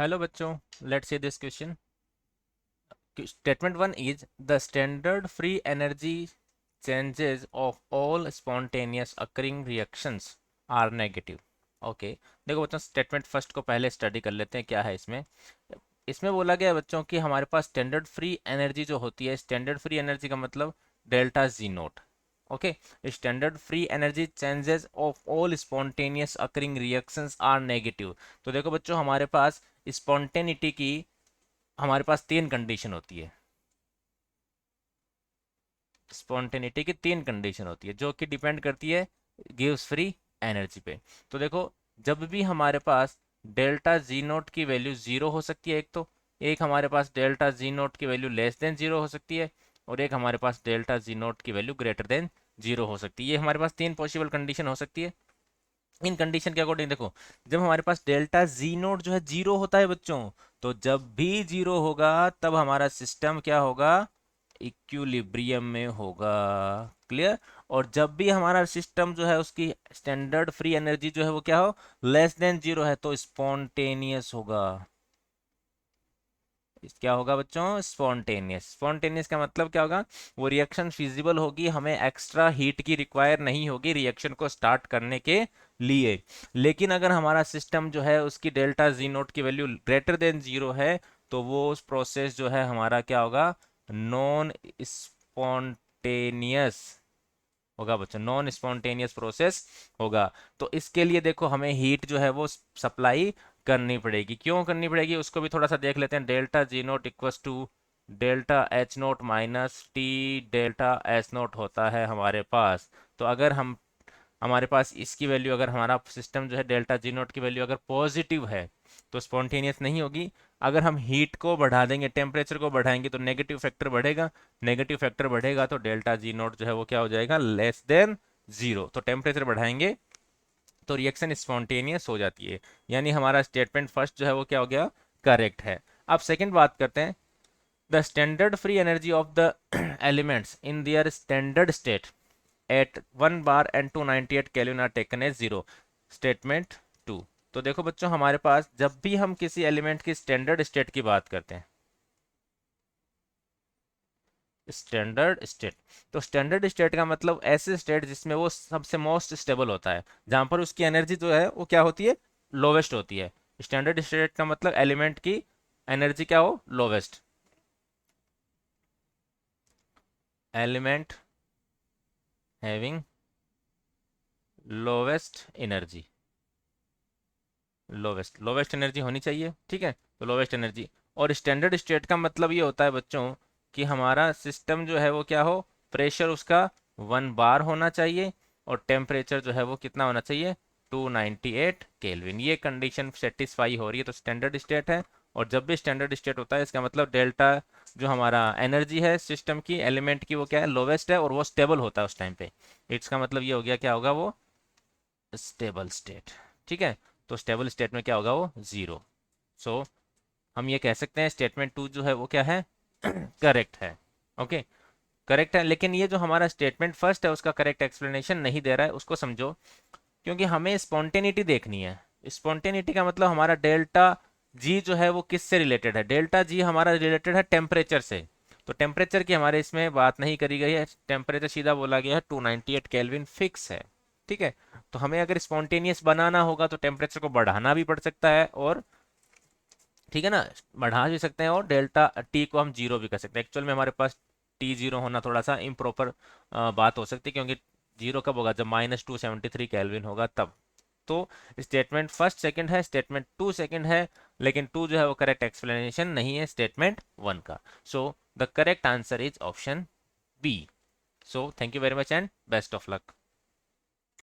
Hello बच्चों, let's see this question. Statement 1 is the standard free energy changes of all spontaneous occurring reactions are negative. Okay, देखो बच्चों, statement first को पहले study कर लेते हैं. क्या है इसमें? इसमें बोला गया है बच्चों कि हमारे पास स्टैंडर्ड फ्री एनर्जी जो होती है, स्टैंडर्ड फ्री एनर्जी का मतलब delta G naught. Okay, standard free energy changes of all spontaneous occurring reactions are negative. तो देखो बच्चों, हमारे पास स्पॉन्टेनिटी की हमारे पास तीन कंडीशन होती है. स्पॉन्टेनिटी की तीन कंडीशन होती है जो कि डिपेंड करती है गिव्स फ्री एनर्जी पे. तो देखो, जब भी हमारे पास डेल्टा जी नोट की वैल्यू जीरो हो सकती है, एक हमारे पास डेल्टा जी नोट की वैल्यू लेस देन जीरो हो सकती है, और एक हमारे पास डेल्टा जी नोट की वैल्यू ग्रेटर देन जीरो हो सकती है. ये हमारे पास तीन पॉसिबल कंडीशन हो सकती है. इन कंडीशन के अकॉर्डिंग देखो, जब हमारे पास डेल्टा जी नोट जो है जीरो होता है बच्चों, तो जब भी जीरो होगा तब हमारा सिस्टम क्या होगा? इक्विलिब्रियम में होगा. क्लियर? और जब भी हमारा सिस्टम जो है उसकी स्टैंडर्ड फ्री एनर्जी जो है वो क्या हो? लेस देन जीरो है, तो स्पॉन्टेनियस होगा. क्या होगा बच्चों? स्पॉन्टेनियस. स्पॉन्टेनियस का मतलब क्या होगा? वो रिएक्शन फिजिबल होगी, हमें एक्स्ट्रा हीट की रिक्वायर नहीं होगी रिएक्शन को स्टार्ट करने के लिए. लेकिन अगर हमारा सिस्टम जो है उसकी डेल्टा जी नोट की वैल्यू ग्रेटर देन जीरो है, तो वो प्रोसेस जो है हमारा क्या होगा? नॉन स्पॉन्टेनियस होगा बच्चों. नॉन स्पॉन्टेनियस प्रोसेस होगा. तो इसके लिए देखो, हमें हीट जो है वो सप्लाई करनी पड़ेगी. क्यों करनी पड़ेगी उसको भी थोड़ा सा देख लेते हैं. Delta G naught equals to delta H naught minus T delta S naught होता है हमारे पास. तो अगर हमारे पास इसकी वैल्यू, अगर हमारा सिस्टम जो है डेल्टा जी नोट की वैल्यू अगर पॉजिटिव है, तो स्पॉन्टेनियस नहीं होगी. अगर हम हीट को बढ़ा देंगे, टेम्परेचर को बढ़ाएंगे, तो नेगेटिव फैक्टर बढ़ेगा. नेगेटिव फैक्टर बढ़ेगा तो डेल्टा जी नोट जो है वो क्या हो जाएगा? Less than zero. तो टेम्परेचर बढ़ाएंगे तो रिएक्शन स्पॉन्टेनियस हो जाती है. यानी हमारा स्टेटमेंट फर्स्ट जो है वो क्या हो गया? करेक्ट है. अब सेकंड बात करते हैं. The standard free energy of the elements in their standard state at 1 bar and 298 kelvin are taken as zero. Statement two. तो देखो बच्चों, हमारे पास जब भी हम किसी एलिमेंट की स्टैंडर्ड स्टेट की बात करते हैं, स्टैंडर्ड स्टेट, तो स्टैंडर्ड स्टेट का मतलब ऐसे स्टेट जिसमें वो सबसे मोस्ट स्टेबल होता है, जहां पर उसकी एनर्जी जो है वो क्या होती है? लोवेस्ट होती है. स्टैंडर्ड स्टेट का मतलब एलिमेंट की एनर्जी क्या हो? Lowest. Element having lowest energy. Lowest energy होनी चाहिए, ठीक है? तो लोवेस्ट एनर्जी. और स्टैंडर्ड स्टेट का मतलब ये होता है बच्चों कि हमारा सिस्टम जो है वो क्या हो? प्रेशर उसका 1 बार होना चाहिए, और टेम्परेचर जो है वो कितना होना चाहिए? 298 केल्विन. ये कंडीशन सेटिस्फाई हो रही है तो स्टैंडर्ड स्टेट है. और जब भी स्टैंडर्ड स्टेट होता है, इसका मतलब डेल्टा जो हमारा एनर्जी है सिस्टम की, एलिमेंट की, वो क्या है? लोवेस्ट है, और वो स्टेबल होता है उस टाइम पे. इसका मतलब ये हो गया, क्या होगा वो? Stable state. ठीक है? तो स्टेबल स्टेट में क्या होगा? वो जीरो. सो हम ये कह सकते हैं स्टेटमेंट टू जो है वो क्या है? करेक्ट है. ओके, करेक्ट है. लेकिन ये जो हमारा स्टेटमेंट फर्स्ट है उसका करेक्ट एक्सप्लेनेशन नहीं दे रहा है, उसको समझो. क्योंकि हमें स्पॉन्टेनिटी देखनी है. स्पॉन्टेनिटी का मतलब हमारा डेल्टा जी जो है वो किससे रिलेटेड है? डेल्टा जी हमारा रिलेटेड है टेम्परेचर से. तो टेम्परेचर की हमारे इसमें बात नहीं करी गई है. टेम्परेचर सीधा बोला गया है 298 केल्विन फिक्स है. ठीक है? तो हमें अगर स्पॉन्टेनियस बनाना होगा तो टेम्परेचर को बढ़ाना भी पड़ सकता है, और ठीक है ना, बढ़ा भी सकते हैं, और डेल्टा टी को हम जीरो भी कर सकते हैं. एक्चुअल में हमारे पास टी जीरो होना थोड़ा सा इम्प्रॉपर बात हो सकती है, क्योंकि जीरो कब होगा? जब -273 केल्विन होगा तब. तो स्टेटमेंट फर्स्ट सेकंड है, स्टेटमेंट टू सेकंड है, लेकिन टू जो है वो करेक्ट एक्सप्लेनेशन नहीं है स्टेटमेंट वन का. So the correct answer is option B. So thank you very much and best of luck.